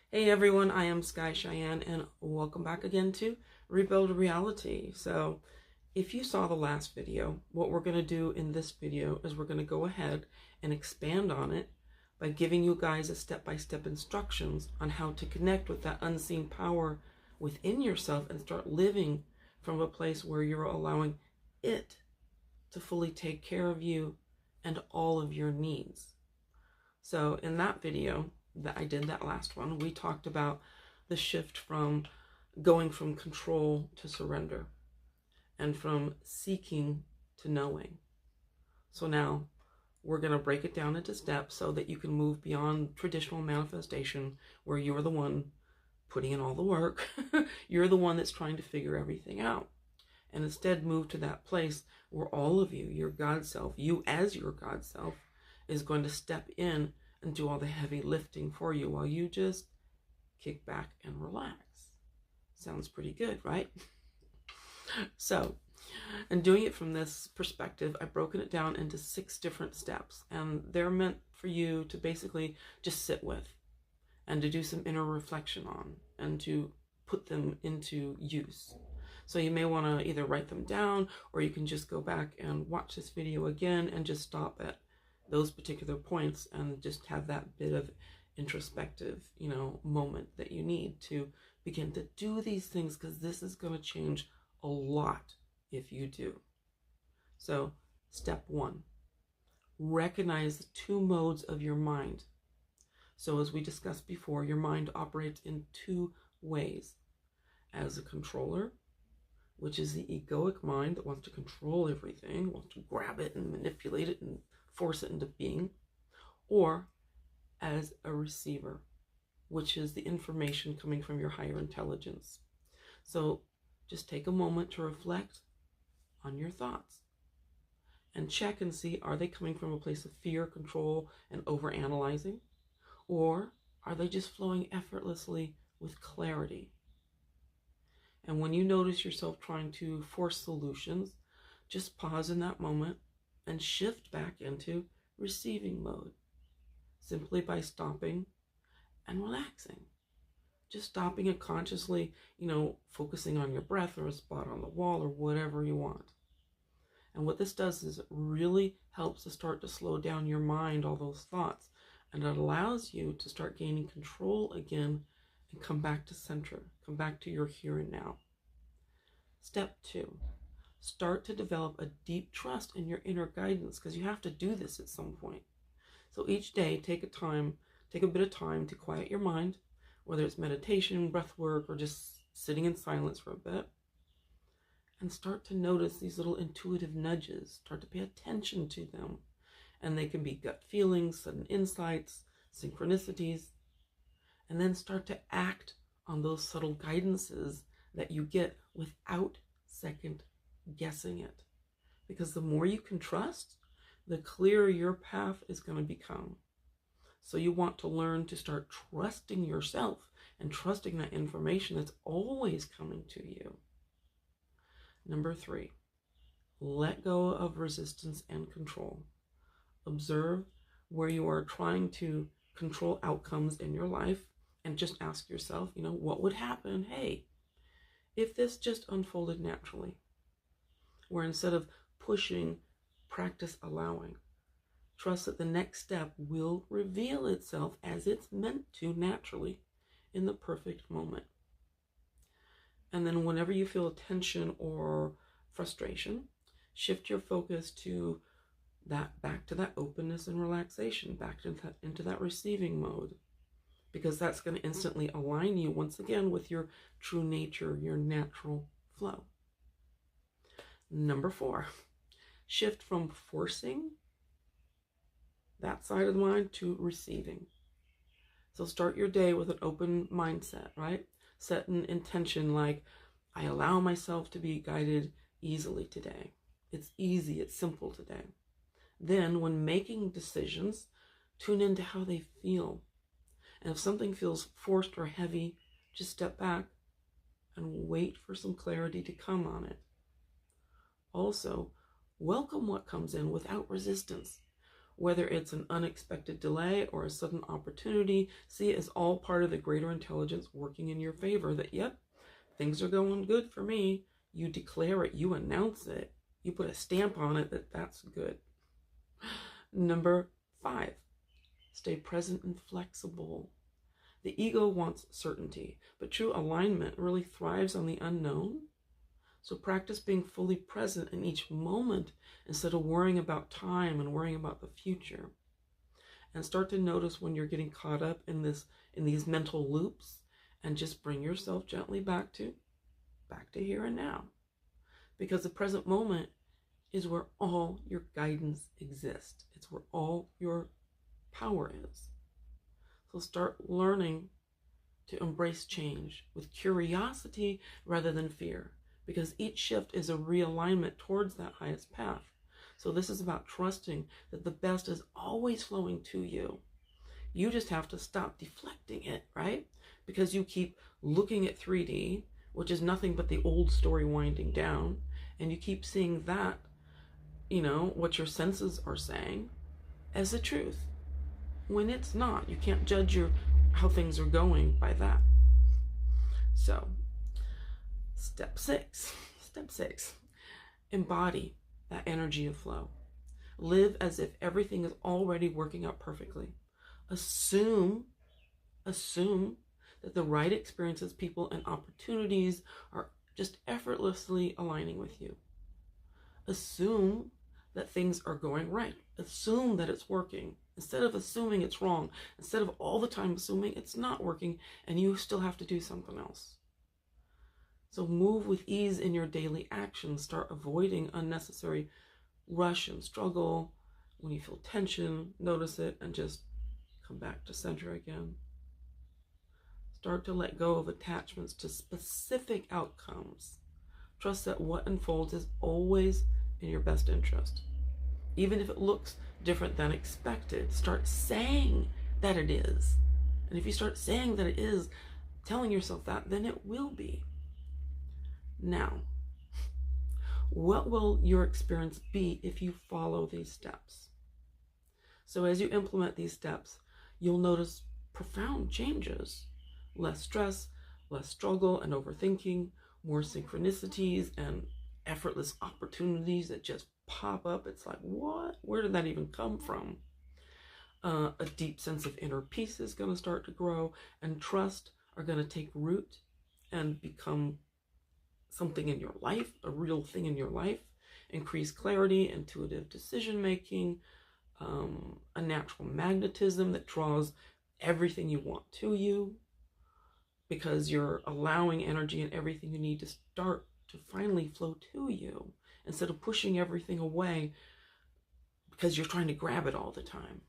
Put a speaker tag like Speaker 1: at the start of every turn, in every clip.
Speaker 1: Hey everyone, I am Sky Cheyenne and welcome back again to Rebuild Reality. So if you saw the last video, what we're going to do in this video is we're going to go ahead and expand on it by giving you guys a step-by-step instructions on how to connect with that unseen power within yourself and start living from a place where you're allowing it to fully take care of you and all of your needs. So in that video that I did, that last one, we talked about the shift from going from control to surrender and from seeking to knowing. So now we're going to break it down into steps so that you can move beyond traditional manifestation where you're the one putting in all the work. You're the one that's trying to figure everything out. And instead move to that place where all of you, your God self, you as your God self, is going to step in and do all the heavy lifting for you while you just kick back and relax. Sounds pretty good, right? So, and doing it from this perspective, I've broken it down into 6 different steps, and they're meant for you to basically just sit with and to do some inner reflection on and to put them into use. So you may want to either write them down, or you can just go back and watch this video again and just stop at those particular points and just have that bit of introspective, moment that you need to begin to do these things, because this is going to change a lot if you do. So, step 1, recognize the 2 modes of your mind. So as we discussed before, your mind operates in 2 ways. As a controller, which is the egoic mind that wants to control everything, wants to grab it and manipulate it and force it into being, or as a receiver, which is the information coming from your higher intelligence. So just take a moment to reflect on your thoughts and check and see, are they coming from a place of fear, control, and overanalyzing, or are they just flowing effortlessly with clarity? And when you notice yourself trying to force solutions, just pause in that moment and shift back into receiving mode, simply by stopping and relaxing. Just stopping and consciously, focusing on your breath or a spot on the wall or whatever you want. And what this does is it really helps to start to slow down your mind, all those thoughts, and it allows you to start gaining control again and come back to center, come back to your here and now. Step 2. Start to develop a deep trust in your inner guidance, because you have to do this at some point. So each day, take a bit of time to quiet your mind, whether it's meditation, breath work, or just sitting in silence for a bit, and start to notice these little intuitive nudges. Start to pay attention to them, and they can be gut feelings, sudden insights, synchronicities, and then start to act on those subtle guidances that you get without second guessing it. Because the more you can trust, the clearer your path is going to become. So you want to learn to start trusting yourself and trusting that information that's always coming to you. Number 3, let go of resistance and control. Observe where you are trying to control outcomes in your life and just ask yourself, what would happen, hey, if this just unfolded naturally? Where instead of pushing, practice allowing. Trust that the next step will reveal itself as it's meant to naturally in the perfect moment. And then whenever you feel tension or frustration, shift your focus to that, back to that openness and relaxation, back into that receiving mode, because that's going to instantly align you once again with your true nature, your natural flow. Number 4, shift from forcing that side of the mind to receiving. So start your day with an open mindset, right? Set an intention like, I allow myself to be guided easily today. It's easy, it's simple today. Then when making decisions, tune into how they feel. And if something feels forced or heavy, just step back and wait for some clarity to come on it. Also, welcome what comes in without resistance. whether it's an unexpected delay or a sudden opportunity, see it as all part of the greater intelligence working in your favor that, yep, things are going good for me. You declare it, you announce it, you put a stamp on it that that's good. Number 5, stay present and flexible. The ego wants certainty, but true alignment really thrives on the unknown. So practice being fully present in each moment instead of worrying about time and worrying about the future. And start to notice when you're getting caught up in these mental loops, and just bring yourself gently back to here and now. Because the present moment is where all your guidance exists. It's where all your power is. So start learning to embrace change with curiosity rather than fear, because each shift is a realignment towards that highest path. So this is about trusting that the best is always flowing to you. You just have to stop deflecting it, right? Because you keep looking at 3D, which is nothing but the old story winding down, and you keep seeing that, what your senses are saying, as the truth, when it's not. You can't judge how things are going by that. So, step 6, embody that energy of flow. Live as if everything is already working out perfectly. Assume that the right experiences, people, and opportunities are just effortlessly aligning with you. Assume that things are going right. Assume that it's working. Instead of assuming it's wrong. Instead of all the time assuming it's not working and you still have to do something else. So move with ease in your daily actions. Start avoiding unnecessary rush and struggle. When you feel tension, notice it and just come back to center again. Start to let go of attachments to specific outcomes. Trust that what unfolds is always in your best interest. Even if it looks different than expected, start saying that it is. And if you start saying that it is, telling yourself that, then it will be. Now, what will your experience be if you follow these steps? So as you implement these steps, you'll notice profound changes. Less stress, less struggle and overthinking, more synchronicities and effortless opportunities that just pop up. It's like, what? Where did that even come from? A deep sense of inner peace is going to start to grow, and trust are going to take root and become something in your life, a real thing in your life. Increased clarity, intuitive decision making, a natural magnetism that draws everything you want to you, because you're allowing energy and everything you need to start to finally flow to you, instead of pushing everything away because you're trying to grab it all the time.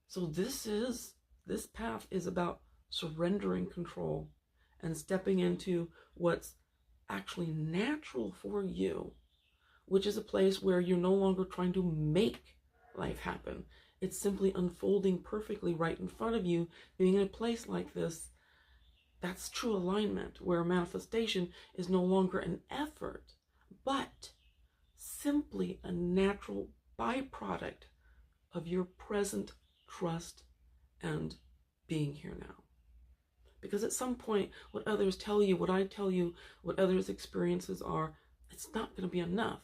Speaker 1: So this path is about surrendering control and stepping into what's actually natural for you, which is a place where you're no longer trying to make life happen. It's simply unfolding perfectly right in front of you. Being in a place like this, that's true alignment, where manifestation is no longer an effort, but simply a natural byproduct of your present trust and being here now. Because at some point, what others tell you, what I tell you, what others' experiences are, it's not going to be enough.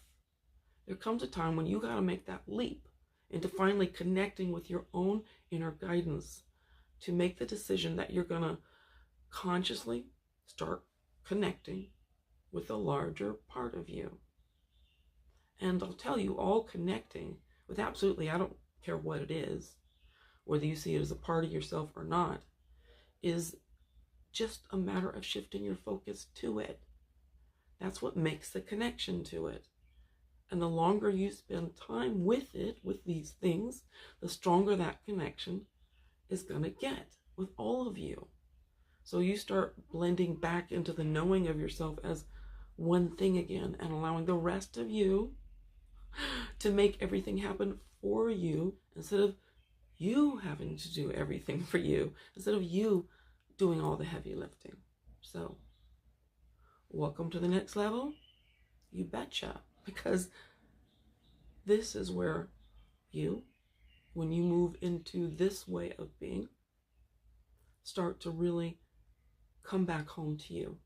Speaker 1: There comes a time when you got to make that leap into finally connecting with your own inner guidance, to make the decision that you're going to consciously start connecting with a larger part of you. And I'll tell you, all connecting with absolutely, I don't care what it is, whether you see it as a part of yourself or not, is just a matter of shifting your focus to it. That's what makes the connection to it. And the longer you spend time with it, with these things, the stronger that connection is going to get with all of you. So you start blending back into the knowing of yourself as one thing again, and allowing the rest of you to make everything happen for you, instead of you having to do everything for you, instead of you doing all the heavy lifting. So, welcome to the next level. You betcha. Because this is where you, when you move into this way of being, start to really come back home to you.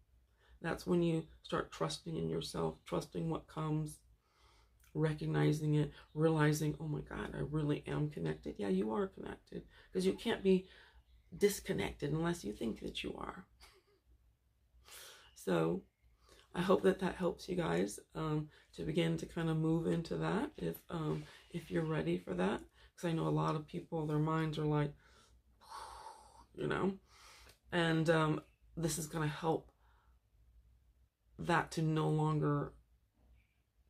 Speaker 1: That's when you start trusting in yourself, trusting what comes, recognizing it, realizing, oh my God, I really am connected. Yeah, you are connected, because you can't be disconnected unless you think that you are. So I hope that that helps you guys to begin to kind of move into that if you're ready for that. Because I know a lot of people, their minds are like, you know, and this is going to help that to no longer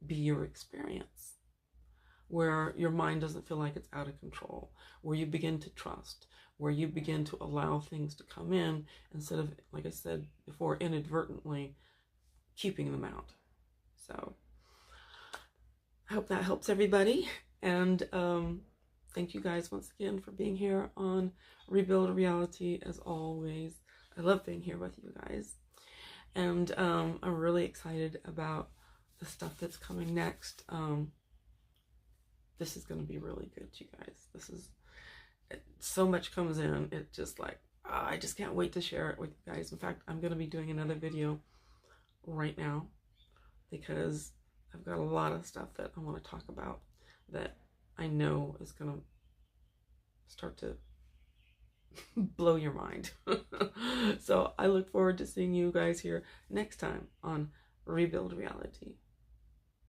Speaker 1: be your experience, where your mind doesn't feel like it's out of control, where you begin to trust, where you begin to allow things to come in instead of, like I said before, inadvertently keeping them out. So I hope that helps everybody. And thank you guys once again for being here on Rebuild Reality. As always, I love being here with you guys. And I'm really excited about the stuff that's coming next. This is going to be really good, you guys. So much comes in. It's just like, I just can't wait to share it with you guys. In fact, I'm going to be doing another video right now because I've got a lot of stuff that I want to talk about that I know is going to start to blow your mind. So I look forward to seeing you guys here next time on Rebuild Reality.